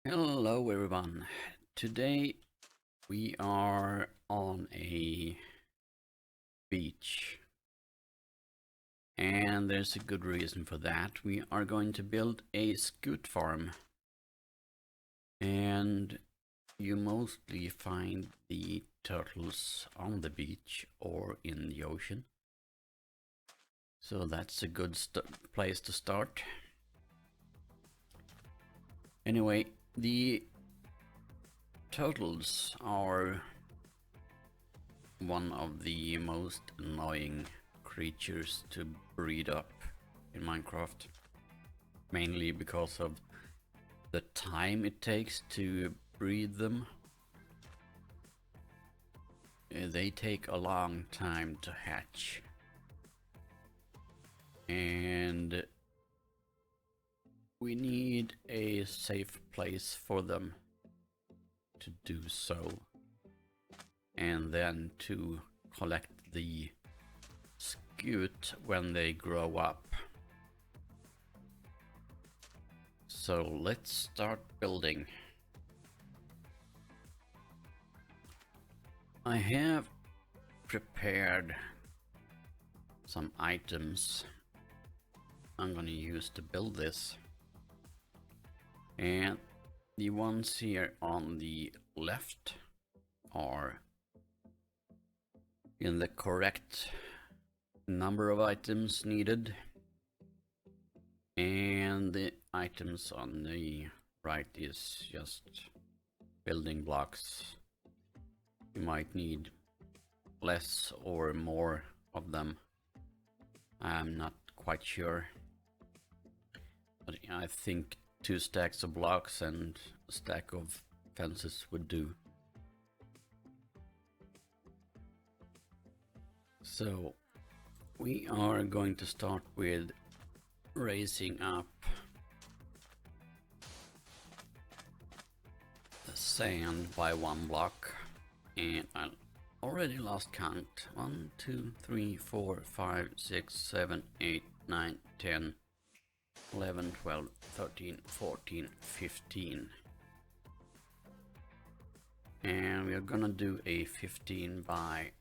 Hello everyone. Today we are on a beach and there's a good reason for that. We are going to build a scute farm and you mostly find the turtles on the beach or in the ocean. So that's a good place to start. Anyway, the turtles are one of the most annoying creatures to breed up in Minecraft, mainly because of the time it takes to breed them. They take a long time to hatch, and we need a safe place for them to do so, and then to collect the scute when they grow up. So let's start building. I have prepared some items I'm gonna use to build this, and the ones here on the left are in the correct number of items needed, and the items on the right is just building blocks. You might need less or more of them. I'm not quite sure, but I think 2 stacks of blocks and a stack of fences would do. So we are going to start with raising up the sand by 1 block, and I already lost count. 1, 2, 3, 4, 5, 6, 7, 8, 9, 10, 11, 12, 13, 14, 15. And we are gonna do a 15 by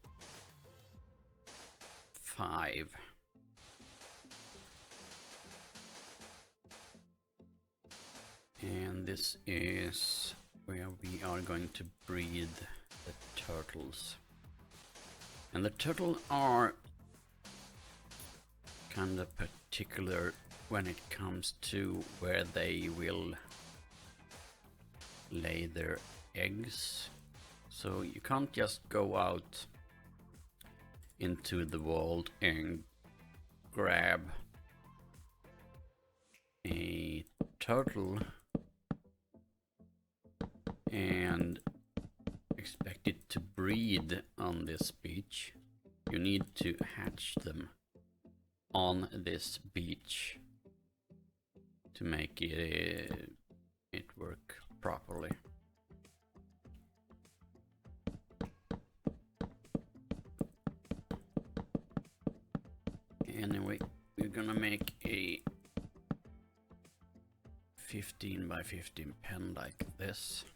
5. And this is where we are going to breed the turtles. And the turtles are kind of particular when it comes to where they will lay their eggs. So you can't just go out into the world and grab a turtle and expect it to breed on this beach. You need to hatch them on this beach to make it work properly. Anyway, we're gonna make a 15 by 15 pen like this.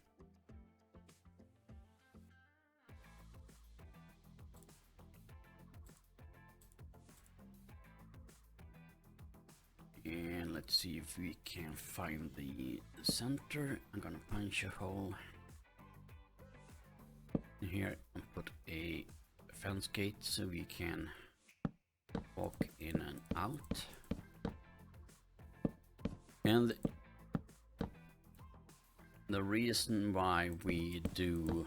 And let's see if we can find the center. I'm gonna punch a hole here and put a fence gate so we can walk in and out. And the reason why we do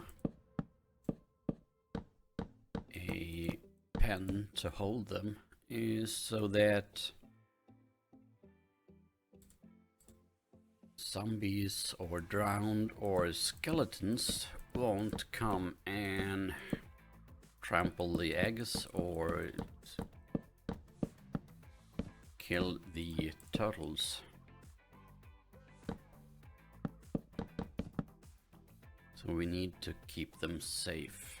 a pen to hold them is so that zombies or drowned or skeletons won't come and trample the eggs or kill the turtles. So we need to keep them safe,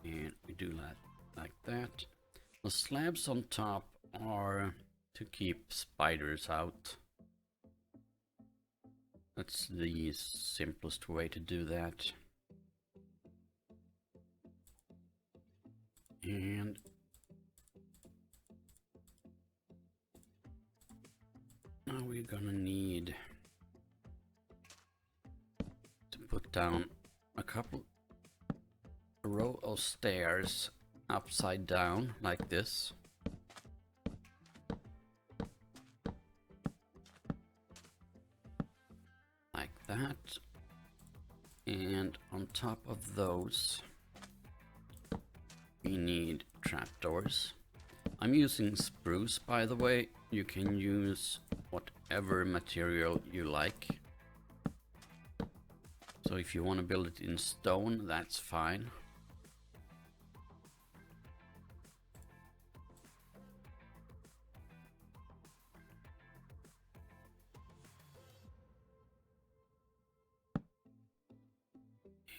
and we do that like that. The slabs on top are to keep spiders out. That's the simplest way to do that. And now we're gonna need to put down a row of stairs upside down like this. Like that. And on top of those we need trapdoors. I'm using spruce, by the way. You can use whatever material you like. So if you want to build it in stone, that's fine.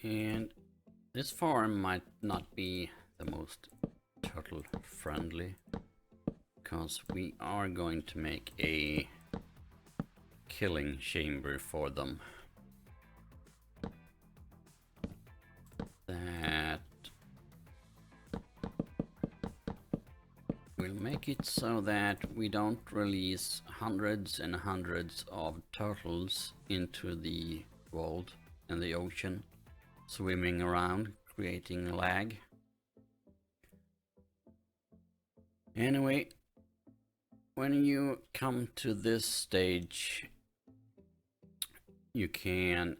And this farm might not be the most turtle friendly, because we are going to make a killing chamber for them. That will make it so that we don't release hundreds and hundreds of turtles into the world and the ocean, swimming around, creating lag. Anyway, when you come to this stage, you can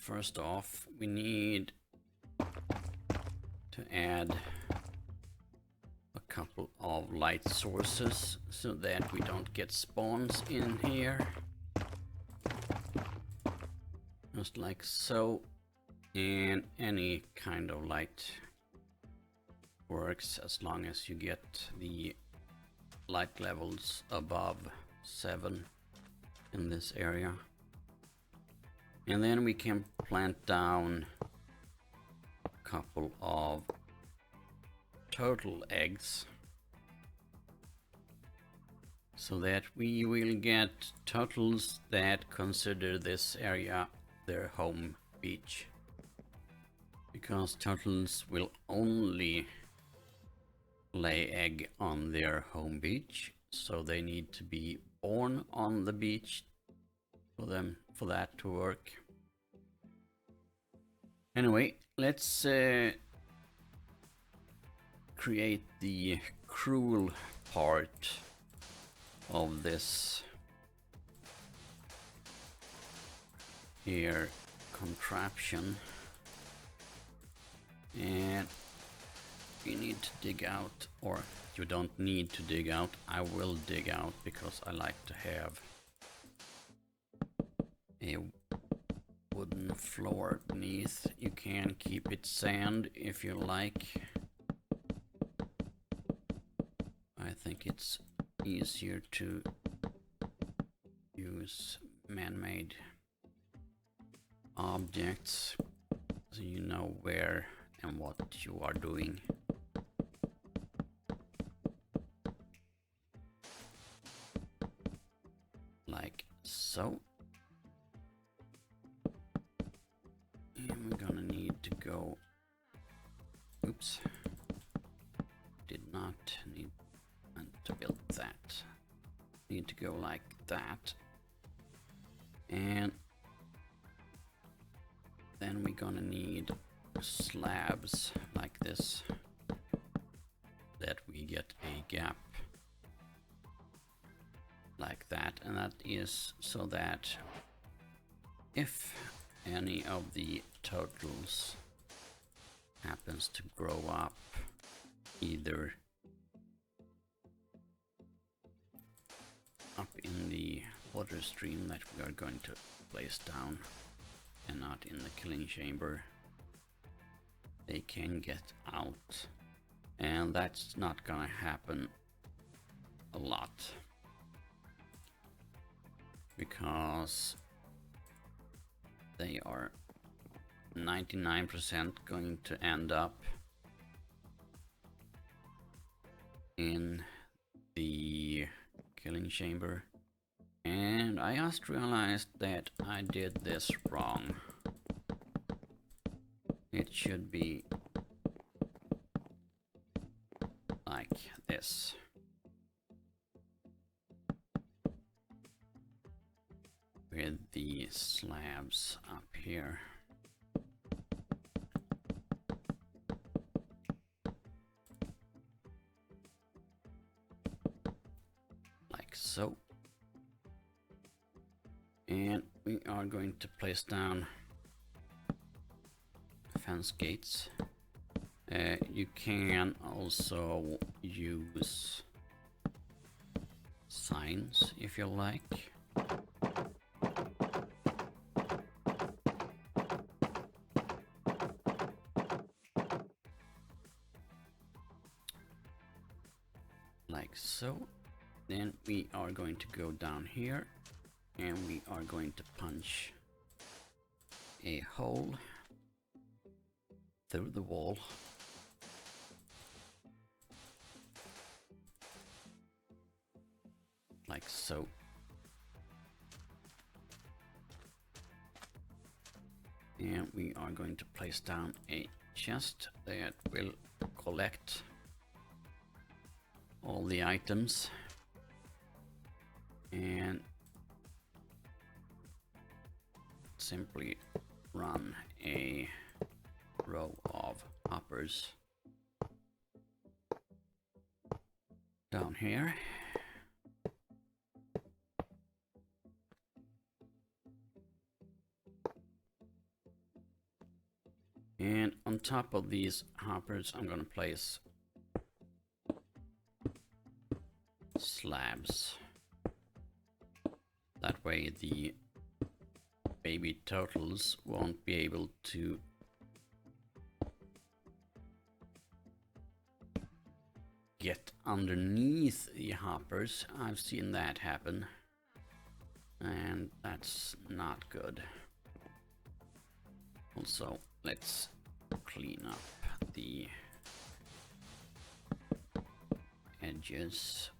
first off, we need to add a couple of light sources so that we don't get spawns in here. Just like so. And any kind of light works as long as you get the light levels above 7 in this area. And then we can plant down a couple of turtle eggs so that we will get turtles that consider this area their home beach. Because turtles will only lay egg on their home beach, so they need to be born on the beach for that to work. Anyway, let's create the cruel part of this here contraption. And you need to dig out, or you don't need to dig out. I will dig out because I like to have a wooden floor beneath. You can keep it sand if you like. I think it's easier to use man-made objects so you know where and what you are doing. Like so. And we're gonna need to go, oops, did not need to build that. Need to go like that. And then we're gonna need slabs like this, that we get a gap like that, and that is so that if any of the turtles happens to grow up either up in the water stream that we are going to place down and not in the killing chamber, they can get out. And that's not gonna happen a lot, because they are 99% going to end up in the killing chamber. And I just realized that I did this wrong. It should be like this. With the slabs up here. Like so. And we are going to place down fence gates. You can also use signs if you like. Like so. Then we are going to go down here and we are going to punch a hole through the wall. Like so. And we are going to place down a chest that will collect all the items. And simply run a row of hoppers down here. And on top of these hoppers, I'm going to place slabs. That way the baby turtles won't be able to get underneath the hoppers. I've seen that happen, and that's not good. Also, let's clean up the edges.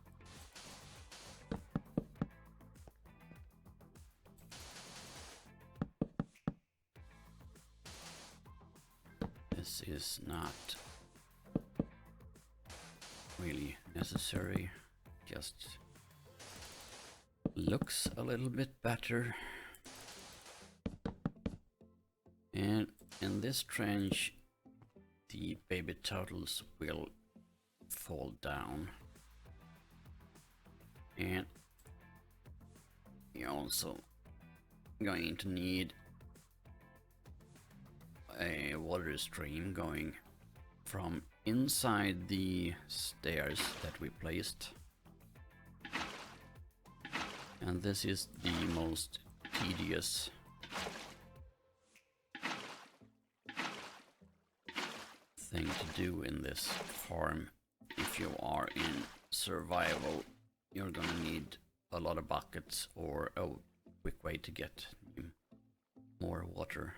This is not really necessary, just looks a little bit better. And in this trench, the baby turtles will fall down. And you're also going to need a water stream going from inside the stairs that we placed. And this is the most tedious thing to do in this farm. If you are in survival, you're gonna need a lot of buckets or a quick way to get more water.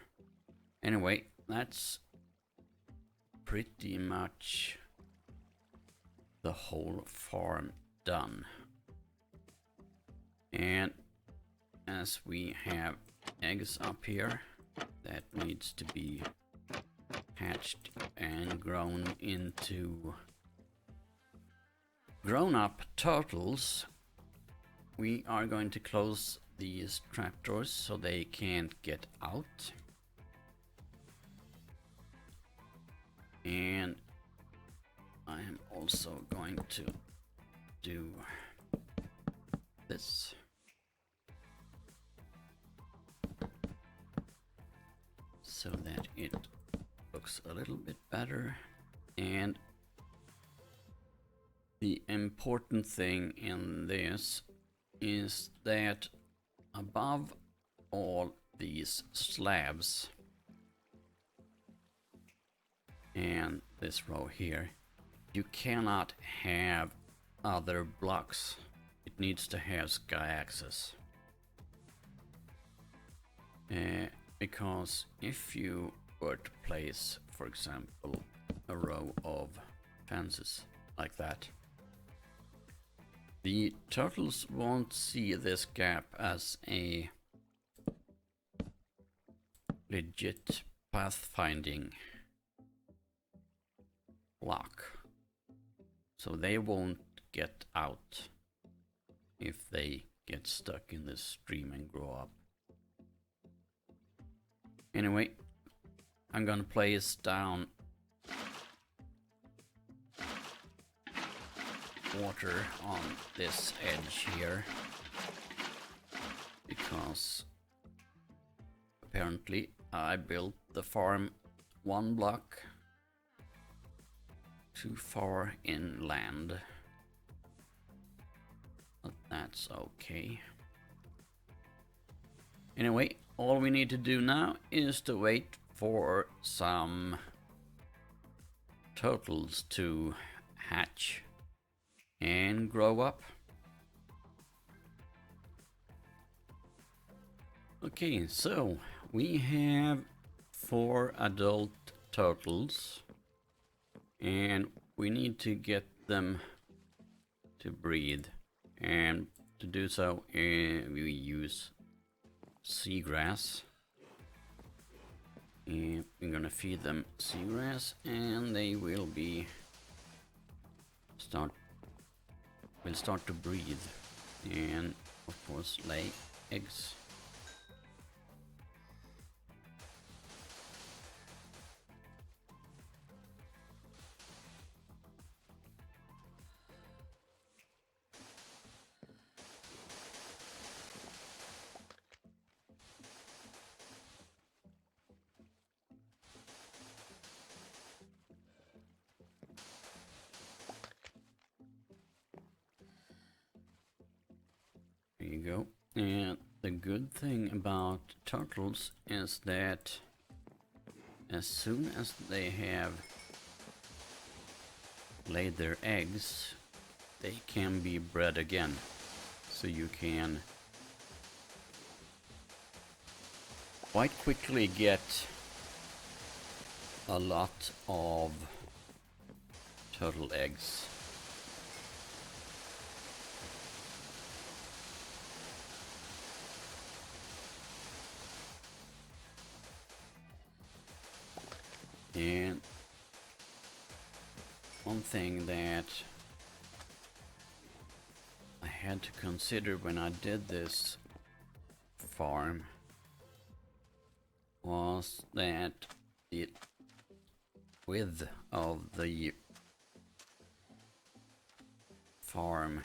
Anyway, that's pretty much the whole farm done. And as we have eggs up here that needs to be hatched and grown into grown-up turtles, we are going to close these trapdoors so they can't get out. And I am also going to do this. So that it looks a little bit better. And the important thing in this is that above all these slabs and this row here, you cannot have other blocks. It needs to have sky access. Because if you were to place, for example, a row of fences like that, The turtles won't see this gap as a legit pathfinding block. So they won't get out if they get stuck in this stream and grow up. Anyway, I'm gonna place down water on this edge here, because apparently I built the farm one block too far inland, but that's okay. Anyway, all we need to do now is to wait for some turtles to hatch and grow up. Okay, so we have 4 adult turtles and we need to get them to breathe, and to do so we use seagrass, and we're gonna feed them seagrass and they will start to breathe and of course lay eggs. There you go. And the good thing about turtles is that as soon as they have laid their eggs, they can be bred again. So you can quite quickly get a lot of turtle eggs. And one thing that I had to consider when I did this farm was that the width of the farm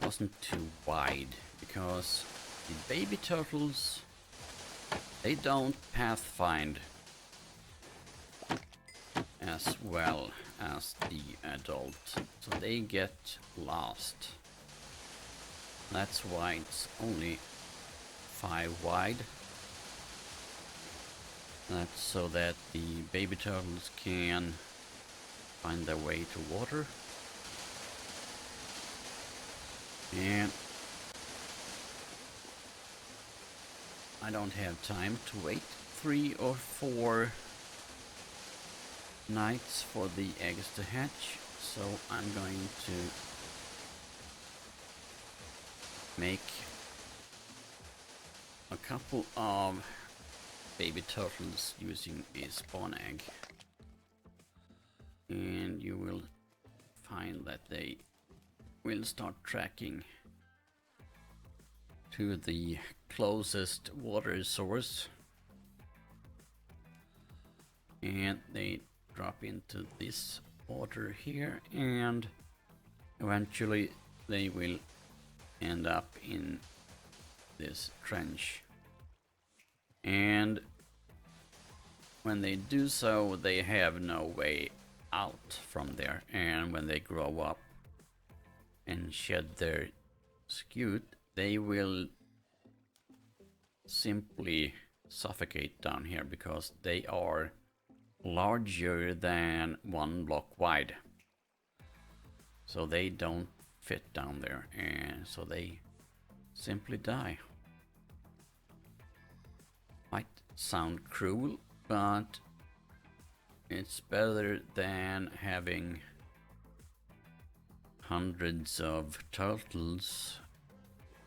wasn't too wide, because the baby turtles, they don't pathfind as well as the adult, so they get lost. That's why it's only 5 wide. That's so that the baby turtles can find their way to water. And I don't have time to wait 3 or 4 nights for the eggs to hatch, so I'm going to make a couple of baby turtles using a spawn egg, and you will find that they will start tracking to the closest water source, and they drop into this water here, and eventually they will end up in this trench. And when they do so, they have no way out from there, and when they grow up and shed their scute, they will simply suffocate down here, because they are larger than 1 block wide, so they don't fit down there, and so they simply die. Might sound cruel, but it's better than having hundreds of turtles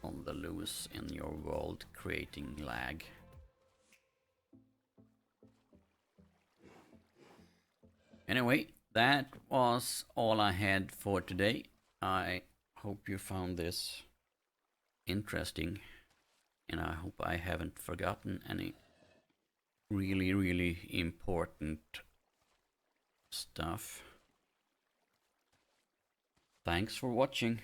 on the loose in your world, creating lag. Anyway, that was all I had for today. I hope you found this interesting, and I hope I haven't forgotten any really important stuff. Thanks for watching.